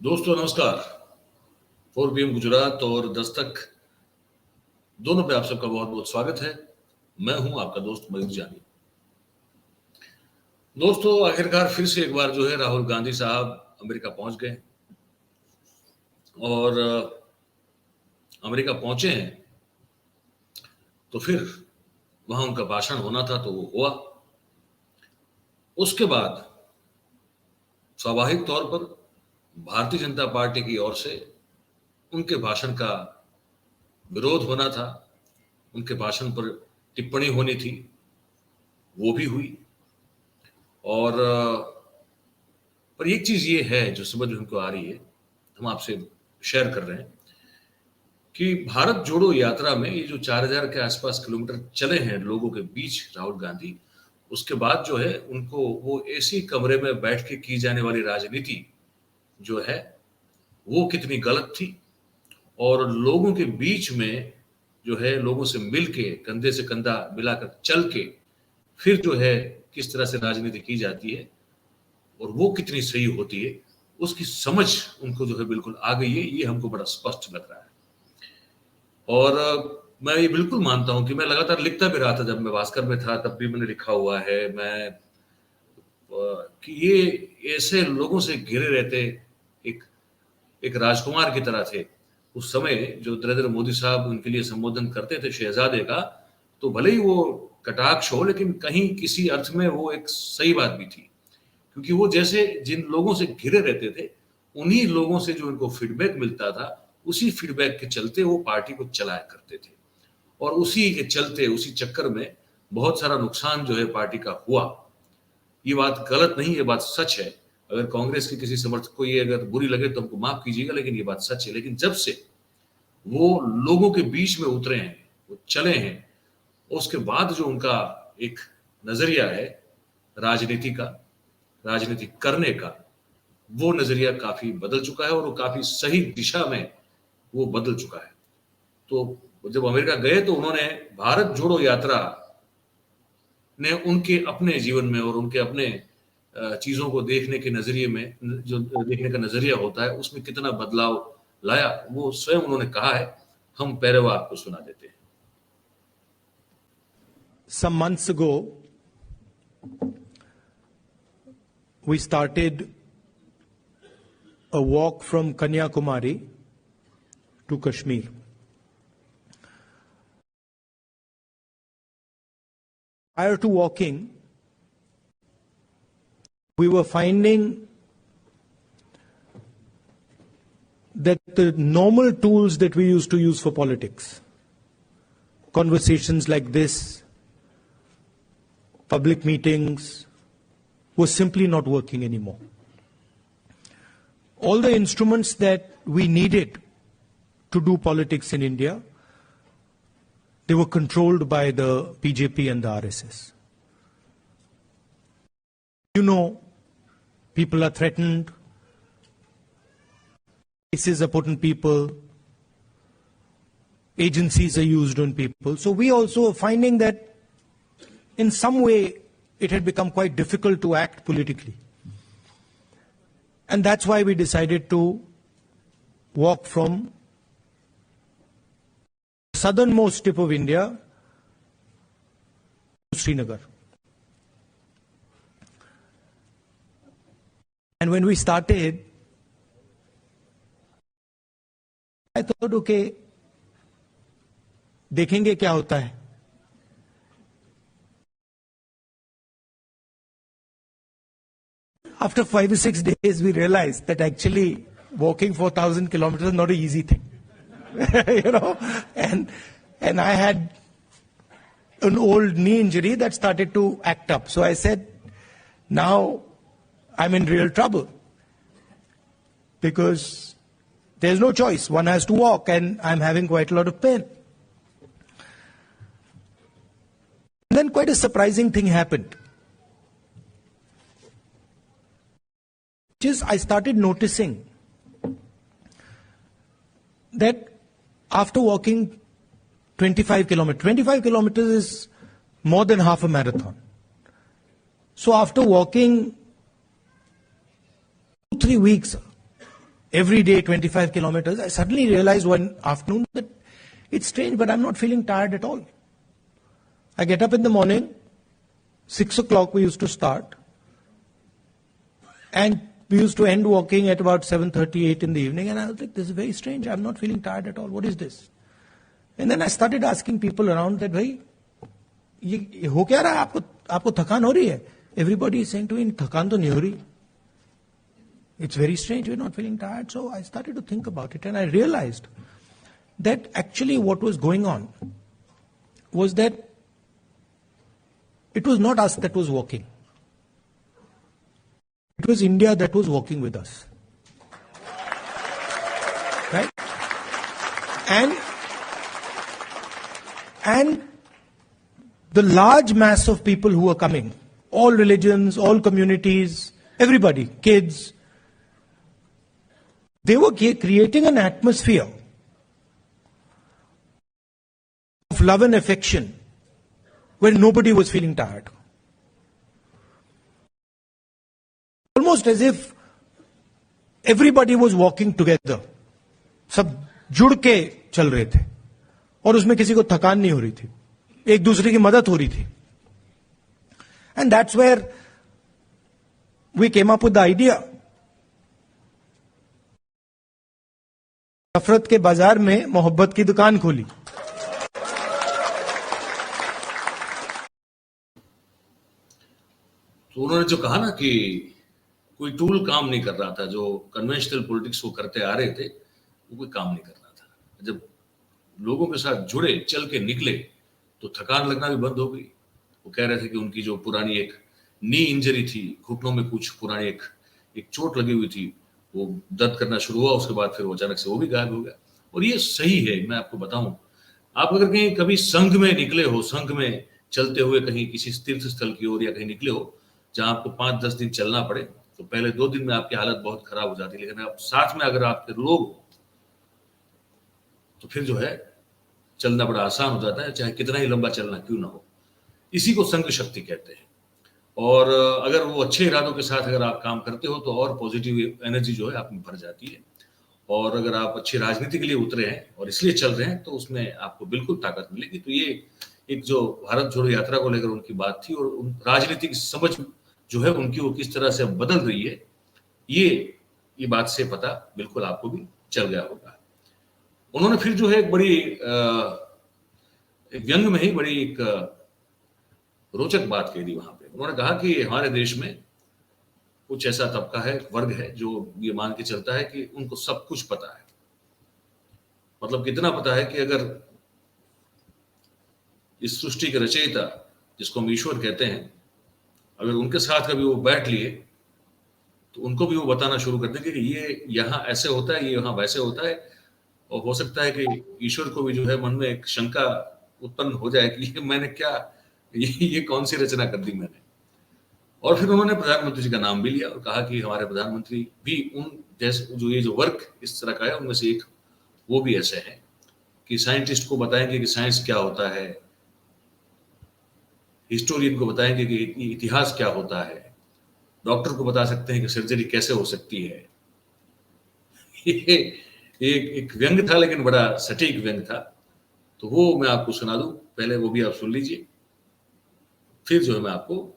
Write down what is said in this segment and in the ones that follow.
दोस्तों नमस्कार। 4 PM गुजरात और दस्तक दोनों पे आप सबका बहुत बहुत स्वागत है। मैं हूं आपका दोस्त मयूर जानी। दोस्तों आखिरकार फिर से एक बार जो है राहुल गांधी साहब अमेरिका पहुंच गए और अमेरिका पहुंचे हैं तो फिर वहां उनका भाषण होना था तो वो हुआ। उसके बाद स्वाभाविक तौर पर भारतीय जनता पार्टी की ओर से उनके भाषण का विरोध होना था, उनके भाषण पर टिप्पणी होनी थी, वो भी हुई। और पर एक चीज ये है जो समझ हमको आ रही है, हम आपसे शेयर कर रहे हैं कि भारत जोड़ो यात्रा में ये जो 4000 के आसपास किलोमीटर चले हैं लोगों के बीच राहुल गांधी, उसके बाद जो है उनको वो एसी कमरे में बैठ के की जाने वाली राजनीति जो है वो कितनी गलत थी और लोगों के बीच में जो है लोगों से मिल के कंधे से कंधा मिलाकर चल के फिर जो है किस तरह से राजनीति की जाती है और वो कितनी सही होती है, उसकी समझ उनको जो है बिल्कुल आ गई है। ये हमको बड़ा स्पष्ट लग रहा है और मैं ये बिल्कुल मानता हूं कि मैं लगातार लिखता भी रहा था। जब मैं भास्कर में था तब भी मैंने लिखा हुआ है कि ये ऐसे लोगों से घिरे रहते एक एक राजकुमार की तरह थे उस समय जो नरेंद्र मोदी साहब उनके लिए संबोधन करते थे शहजादे का, तो भले ही वो कटाक्ष हो लेकिन कहीं किसी अर्थ में वो एक सही बात भी थी, क्योंकि वो जैसे जिन लोगों से घिरे रहते थे उन्हीं लोगों से जो उनको फीडबैक मिलता था उसी फीडबैक के चलते वो पार्टी को चलाया करते थे और उसी के चलते उसी चक्कर में बहुत सारा नुकसान जो है पार्टी का हुआ। ये बात गलत नहीं, ये बात सच है। अगर कांग्रेस के किसी समर्थक को ये अगर बुरी लगे तो हमको माफ कीजिएगा, लेकिन ये बात सच है। लेकिन जब से वो लोगों के बीच में उतरे हैं, वो चले हैं, उसके बाद जो उनका एक नजरिया है राजनीति का, राजनीति करने का, वो नजरिया काफी बदल चुका है और वो काफी सही दिशा में वो बदल चुका है। तो जब अमेरिका गए तो उन्होंने भारत जोड़ो यात्रा ने उनके अपने जीवन में और उनके अपने चीजों को देखने के नजरिए में, जो देखने का नजरिया होता है, उसमें कितना बदलाव लाया वो स्वयं उन्होंने कहा है। हम पहले वो आपको सुना देते हैं। Some months ago, we started a walk from Kanyakumari to Kashmir. Prior to walking, we were finding that the normal tools that we used to use for politics, conversations like this, public meetings, was simply not working anymore. All the instruments that we needed to do politics in India, they were controlled by the BJP and the RSS. You know, people are threatened, cases are put on people, agencies are used on people. So we also are finding that in some way it had become quite difficult to act politically. And that's why we decided to walk from the southernmost tip of India to Srinagar. And when we started, I thought, okay, देखेंगे क्या होता है. After 5 or 6 days, we realized that actually walking 4,000 kilometers is not an easy thing. You know, and I had an old knee injury that started to act up. So I said, now I'm in real trouble because there's no choice. One has to walk and I'm having quite a lot of pain. And then quite a surprising thing happened. Which is, I started noticing that after walking 25 kilometers is more than half a marathon. So after walking 2-3 weeks, every day 25 kilometers, I suddenly realized one afternoon that it's strange, but I'm not feeling tired at all. I get up in the morning, 6 o'clock we used to start, and we used to end walking at about 7:38 in the evening, and I was like, this is very strange, I'm not feeling tired at all, what is this? And then I started asking people around that, भाई, ये हो क्या रहा है आपको, आपको थकान हो रही है? Everybody is saying to me, थकान तो नहीं हो रही. It's very strange, we're not feeling tired. So I started to think about it, and I realized that actually what was going on was that it was not us that was walking. It was India that was walking with us. Right? And the large mass of people who were coming, all religions, all communities, everybody, kids, they were creating an atmosphere of love and affection where nobody was feeling tired. Almost as if everybody was walking together. सब जुड़ के चल रहे थे और उसमें किसी को थकान नहीं हो रही थी, एक दूसरे की मदद हो रही थी. And that's where we came up with the idea. नफरत के बाजार में मोहब्बत की दुकान खोली. तो उन्होंने जो कहा ना कि कोई टूल काम नहीं कर रहा था, जो कन्वेंशनल पॉलिटिक्स वो करते आ रहे थे वो कोई काम नहीं कर रहा था. जब लोगों के साथ जुड़े, चल के निकले, तो थकान लगना भी बंद हो गई. वो कह रहे थे कि उनकी जो पुरानी एक नी इंजरी थी, घुटनों में कुछ पुरानी एक चोट लगी हुई थी, वो दर्द करना शुरू हुआ. उसके बाद फिर वो अचानक से वो भी गायब हो गया. और ये सही है. मैं आपको बताऊं, आप अगर कहीं कभी संघ में निकले हो, संघ में चलते हुए कहीं किसी तीर्थ स्थल की ओर या कहीं निकले हो जहां आपको 5-10 दिन चलना पड़े, तो पहले 2 दिन में आपकी हालत बहुत खराब हो जाती है. लेकिन आप साथ में अगर आपके लोग हो तो फिर जो है चलना बड़ा आसान हो जाता है, चाहे कितना ही लंबा चलना क्यों ना हो. इसी को संघ शक्ति कहते हैं. और अगर वो अच्छे इरादों के साथ अगर आप काम करते हो तो और पॉजिटिव एनर्जी जो है आप में भर जाती है. और अगर आप अच्छी राजनीति के लिए उतरे हैं और इसलिए चल रहे हैं तो उसमें आपको बिल्कुल ताकत मिलेगी. तो ये एक जो भारत जोड़ो यात्रा को लेकर उनकी बात थी, और राजनीति की समझ जो है उनकी वो किस तरह से बदल रही है, ये बात से पता बिल्कुल आपको भी चल गया होगा. उन्होंने फिर जो है एक बड़ी एक व्यंग में ही बड़ी एक रोचक बात कही थी वहां पे. उन्होंने कहा कि हमारे देश में कुछ ऐसा तबका है, वर्ग है, जो ये मान के चलता है कि उनको सब कुछ पता है. मतलब कितना पता है कि अगर इस सृष्टि के रचयिता, जिसको हम ईश्वर कहते हैं, अगर उनके साथ कभी वो बैठ लिए तो उनको भी वो बताना शुरू कर देंगे कि ये यहाँ ऐसे होता है, ये यहाँ वैसे होता है. और हो सकता है कि ईश्वर को भी जो है मन में एक शंका उत्पन्न हो जाए कि ये मैंने क्या, ये कौन सी रचना कर दी मैंने. और फिर उन्होंने प्रधानमंत्री जी का नाम भी लिया और कहा कि हमारे प्रधानमंत्री भी उन जैसे जो ये जो वर्क इस तरह का है उनमें से एक वो भी ऐसे हैं कि साइंटिस्ट को बताएंगे कि साइंस क्या होता है, हिस्टोरियन को बताएंगे कि इतिहास क्या होता है, डॉक्टर को बता सकते हैं कि सर्जरी कैसे हो सकती है. ये एक व्यंग था, लेकिन बड़ा सटीक व्यंग था. तो वो मैं आपको सुना दूं, पहले वो भी आप सुन लीजिए, फिर जो है मैं आपको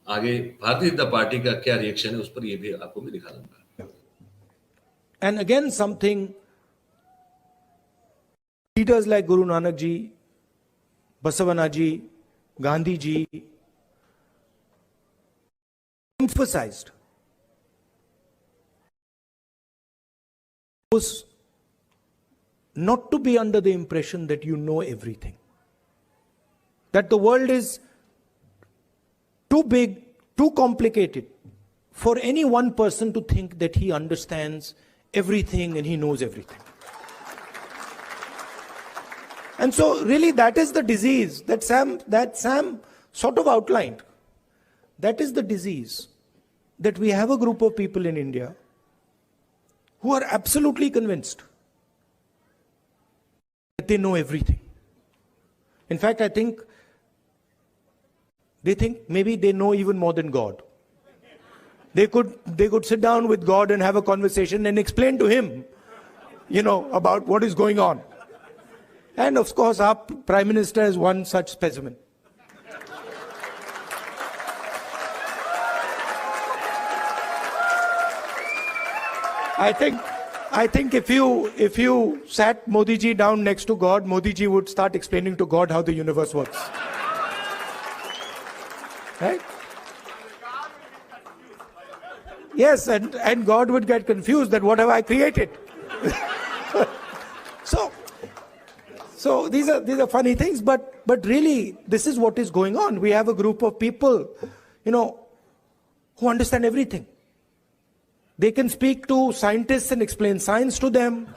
आगे भारतीय जनता पार्टी का क्या रिएक्शन है उस पर ये भी आपको मैं दिखा दूंगा. And again something leaders like Guru Nanak ji, Basavana ji, Gandhi ji emphasized was not to be under the impression that you know everything, that the world is too big, too complicated for any one person to think that he understands everything and he knows everything. And so really that is the disease that Sam sort of outlined. That is the disease, that we have a group of people in India who are absolutely convinced that they know everything. In fact, I think they think maybe they know even more than God. they could sit down with God and have a conversation and explain to him, about what is going on. And of course, our Prime Minister is one such specimen. I think if you sat Modi ji down next to God, Modi ji would start explaining to God how the universe works. Right? Yes, and God would get confused that what have I created? So these are funny things, but really this is what is going on. We have a group of people, who understand everything. They can speak to scientists and explain science to them.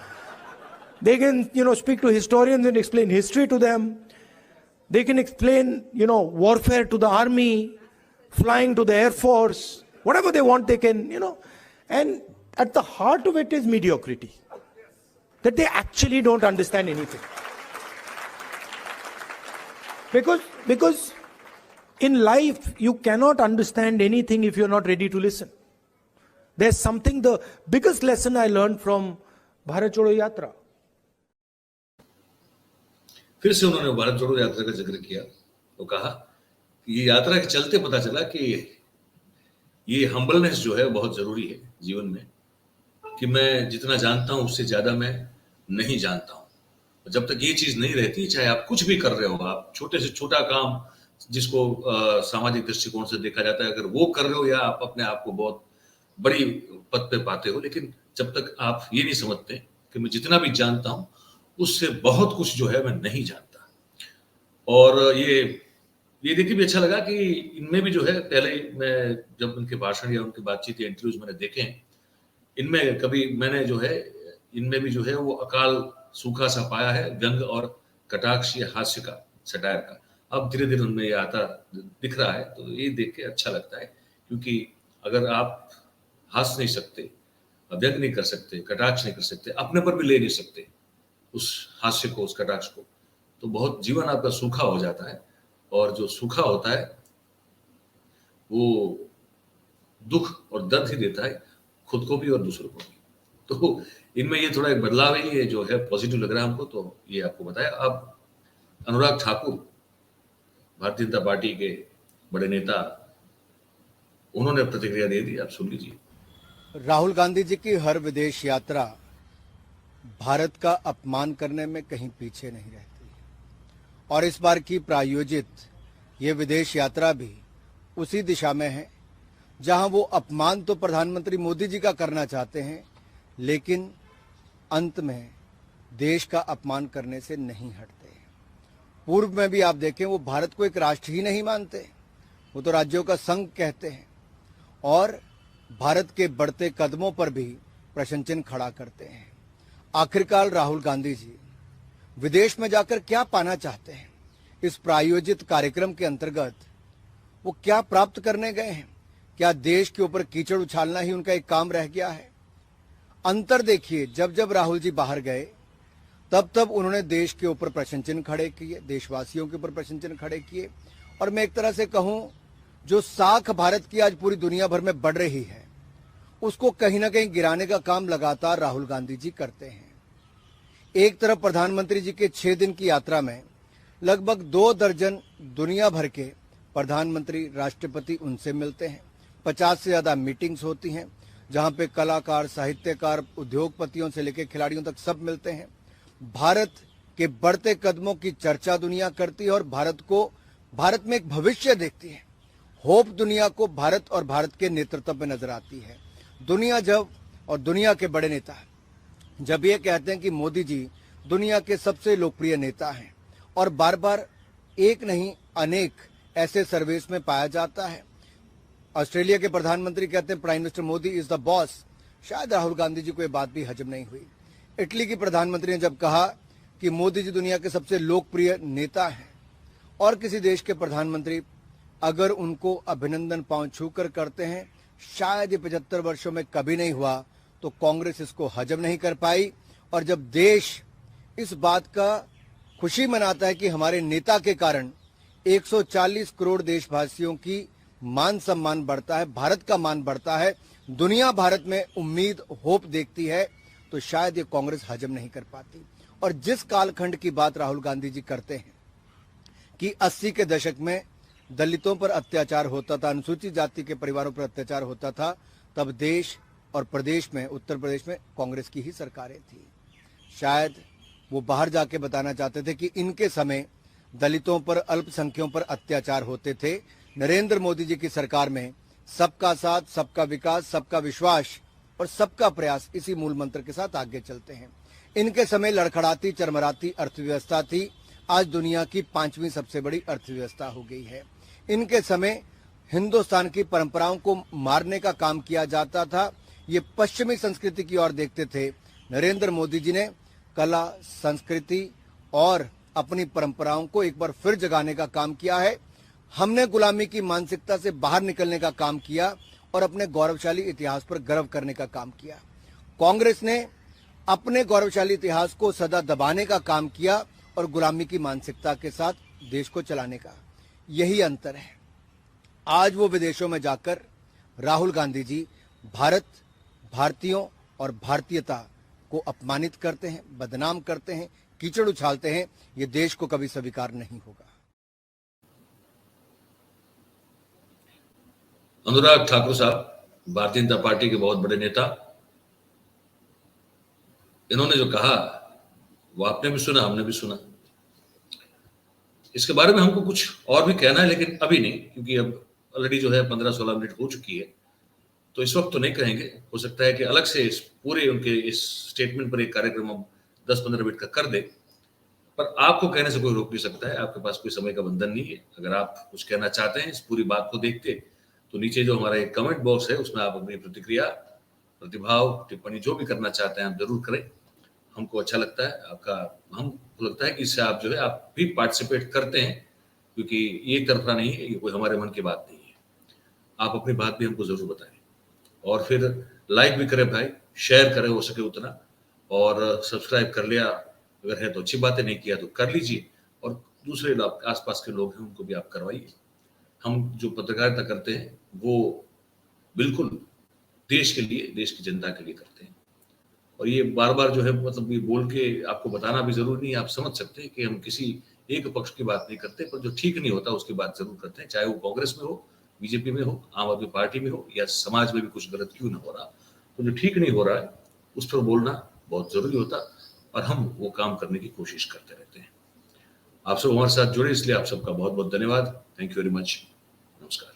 They can, speak to historians and explain history to them. They can explain, warfare to the army, flying to the Air Force, whatever they want they can, And at the heart of it is mediocrity. That they actually don't understand anything. Because in life, you cannot understand anything if you're not ready to listen. There's something, the biggest lesson I learned from Bharat Jodo Yatra. फिर से उन्होंने भारत जोड़ो यात्रा का जिक्र किया तो कहा कि ये यात्रा के चलते पता चला कि ये हम्बलनेस जो है बहुत जरूरी है जीवन में, कि मैं जितना जानता हूं उससे ज्यादा मैं नहीं जानता हूं। जब तक ये चीज नहीं रहती, चाहे आप कुछ भी कर रहे हो, आप छोटे से छोटा काम जिसको सामाजिक दृष्टिकोण से देखा जाता है, अगर वो कर रहे हो या आप अपने आप को बहुत बड़ी पद पे पाते हो, लेकिन जब तक आप ये नहीं समझते कि मैं जितना भी जानता हूं उससे बहुत कुछ जो है मैं नहीं जानता। और ये देखिए भी अच्छा लगा कि इनमें भी जो है, पहले मैं जब उनके भाषण या उनकी बातचीत या इंटरव्यूज मैंने देखे हैं, इनमें कभी मैंने जो है इनमें भी जो है वो अकाल सूखा सा पाया है व्यंग और कटाक्ष या हास्य का, सटायर का। अब धीरे धीरे उनमें ये आता दिख रहा है, तो ये देख के अच्छा लगता है, क्योंकि अगर आप हंस नहीं सकते, व्यंग नहीं कर सकते, कटाक्ष नहीं कर सकते, अपने पर भी ले नहीं सकते उस हास्य को, उस कटाक्ष को, तो बहुत जीवन आपका सूखा हो जाता है। और जो सूखा होता है वो दुख और दर्द ही देता है, खुद को भी और दूसरों को भी। तो इनमें ये थोड़ा एक बदलाव है, ये जो है पॉजिटिव लग रहा है हमको, तो ये आपको बताया। अब अनुराग ठाकुर, भारतीय जनता पार्टी के बड़े नेता, उन्होंने प्रतिक्रिया दे दी, आप सुन लीजिए। राहुल गांधी जी की हर विदेश यात्रा भारत का अपमान करने में कहीं पीछे नहीं रहती, और इस बार की प्रायोजित ये विदेश यात्रा भी उसी दिशा में है जहां वो अपमान तो प्रधानमंत्री मोदी जी का करना चाहते हैं, लेकिन अंत में देश का अपमान करने से नहीं हटते। पूर्व में भी आप देखें, वो भारत को एक राष्ट्र ही नहीं मानते, वो तो राज्यों का संघ कहते हैं, और भारत के बढ़ते कदमों पर भी प्रश्न चिन्ह खड़ा करते हैं। आखिरकार राहुल गांधी जी विदेश में जाकर क्या पाना चाहते हैं? इस प्रायोजित कार्यक्रम के अंतर्गत वो क्या प्राप्त करने गए हैं? क्या देश के ऊपर कीचड़ उछालना ही उनका एक काम रह गया है? अंतर देखिए, जब राहुल जी बाहर गए तब उन्होंने देश के ऊपर प्रश्न चिन्ह खड़े किए, देशवासियों के ऊपर प्रश्न चिन्ह खड़े किए, और मैं एक तरह से कहूं, जो साख भारत की आज पूरी दुनिया भर में बढ़ रही है, उसको कहीं ना कहीं गिराने का काम लगातार राहुल गांधी जी करते हैं। एक तरफ प्रधानमंत्री जी के 6 दिन की यात्रा में लगभग 2 दर्जन दुनिया भर के प्रधानमंत्री, राष्ट्रपति उनसे मिलते हैं। 50 से ज्यादा मीटिंग्स होती हैं, जहां पे कलाकार, साहित्यकार, उद्योगपतियों से लेकर खिलाड़ियों तक सब मिलते हैं। भारत के बढ़ते कदमों की चर्चा दुनिया करती है, और भारत में एक भविष्य देखती है। होप दुनिया को भारत और भारत के नेतृत्व में नजर आती है। दुनिया के बड़े नेता जब ये कहते हैं कि मोदी जी दुनिया के सबसे लोकप्रिय नेता हैं, और बार बार एक नहीं अनेक ऐसे सर्वेस में पाया जाता है। ऑस्ट्रेलिया के प्रधानमंत्री कहते हैं prime minister Modi is the boss. शायद राहुल गांधी जी को ये बात भी हजम नहीं हुई। इटली की प्रधानमंत्री ने जब कहा कि मोदी जी दुनिया के सबसे लोकप्रिय नेता हैं, और किसी देश के प्रधानमंत्री अगर उनको अभिनंदन पांव छूकर करते हैं, शायद ये 75 वर्षों में कभी नहीं हुआ, तो कांग्रेस इसको हजम नहीं कर पाई। और जब देश इस बात का खुशी मनाता है कि हमारे नेता के कारण 140 करोड़ देशवासियों की मान सम्मान बढ़ता है, भारत का मान बढ़ता है, दुनिया भारत में उम्मीद होप देखती है, तो शायद ये कांग्रेस हजम नहीं कर पाती। और जिस कालखंड की बात राहुल गांधी जी करते हैं कि 80 के दशक में दलितों पर अत्याचार होता था, अनुसूचित जाति के परिवारों पर अत्याचार होता था, तब देश और प्रदेश में, उत्तर प्रदेश में कांग्रेस की ही सरकारें थी। शायद वो बाहर जाके बताना चाहते थे कि इनके समय दलितों पर, अल्पसंख्यकों पर अत्याचार होते थे। नरेंद्र मोदी जी की सरकार में सबका साथ, सबका विकास, सबका विश्वास और सबका प्रयास, इसी मूल मंत्र के साथ आगे चलते हैं। इनके समय लड़खड़ाती, चरमराती अर्थव्यवस्था थी, आज दुनिया की 5वीं सबसे बड़ी अर्थव्यवस्था हो गई है। इनके समय हिंदुस्तान की परंपराओं को मारने का काम किया जाता था, ये पश्चिमी संस्कृति की ओर देखते थे। नरेंद्र मोदी जी ने कला, संस्कृति और अपनी परंपराओं को एक बार फिर जगाने का काम किया है। हमने गुलामी की मानसिकता से बाहर निकलने का काम किया और अपने गौरवशाली इतिहास पर गर्व करने का काम किया। कांग्रेस ने अपने गौरवशाली इतिहास को सदा दबाने का काम किया और गुलामी की मानसिकता के साथ देश को चलाने का। यही अंतर है। आज वो विदेशों में जाकर राहुल गांधी जी भारत, भारतीयों और भारतीयता को अपमानित करते हैं, बदनाम करते हैं, कीचड़ उछालते हैं। ये देश को कभी स्वीकार नहीं होगा। अनुराग ठाकुर साहब, भारतीय जनता पार्टी के बहुत बड़े नेता, इन्होंने जो कहा वो आपने भी सुना, हमने भी सुना। इसके बारे में हमको कुछ और भी कहना है, लेकिन अभी नहीं, क्योंकि अब ऑलरेडी जो है 15-16 मिनट हो चुकी है, तो इस वक्त तो नहीं कहेंगे। हो सकता है कि अलग से इस पूरे उनके इस स्टेटमेंट पर एक कार्यक्रम हम 10-15 मिनट का कर दे, पर आपको कहने से कोई रोक नहीं सकता है। आपके पास कोई समय का बंधन नहीं है। अगर आप कुछ कहना चाहते हैं इस पूरी बात को देखते, तो नीचे जो हमारा एक कमेंट बॉक्स है, उसमें आप अपनी प्रतिक्रिया, प्रतिभाव, टिप्पणी जो भी करना चाहते हैं आप जरूर करें। हमको अच्छा लगता है आपका, हमको लगता है कि इससे आप जो है आप भी पार्टिसिपेट करते हैं, क्योंकि ये एक तरफा नहीं है, ये कोई हमारे मन की बात नहीं है। आप अपनी बात भी हमको जरूर बताएं और फिर लाइक भी करें भाई, शेयर करें हो सके उतना, और सब्सक्राइब कर लिया अगर है तो अच्छी बात है, नहीं किया तो कर लीजिए। और दूसरे आसपास के लोग हैं उनको भी आप करवाइए। हम जो पत्रकारिता करते हैं वो बिल्कुल देश के लिए, देश की जनता के लिए करते हैं। और ये बार बार जो है, मतलब ये बोल के आपको बताना भी जरूरी नहीं है। आप समझ सकते हैं कि हम किसी एक पक्ष की बात नहीं करते, पर जो ठीक नहीं होता उसकी बात जरूर करते हैं, चाहे वो कांग्रेस में हो, बीजेपी में हो, आम आदमी पार्टी में हो, या समाज में भी कुछ गलत क्यों ना हो रहा, तो जो ठीक नहीं हो रहा है उस पर बोलना बहुत जरूरी होता, और हम वो काम करने की कोशिश करते रहते हैं। आप सब हमारे साथ जुड़े, इसलिए आप सबका बहुत बहुत धन्यवाद। Thank you very much. नमस्कार।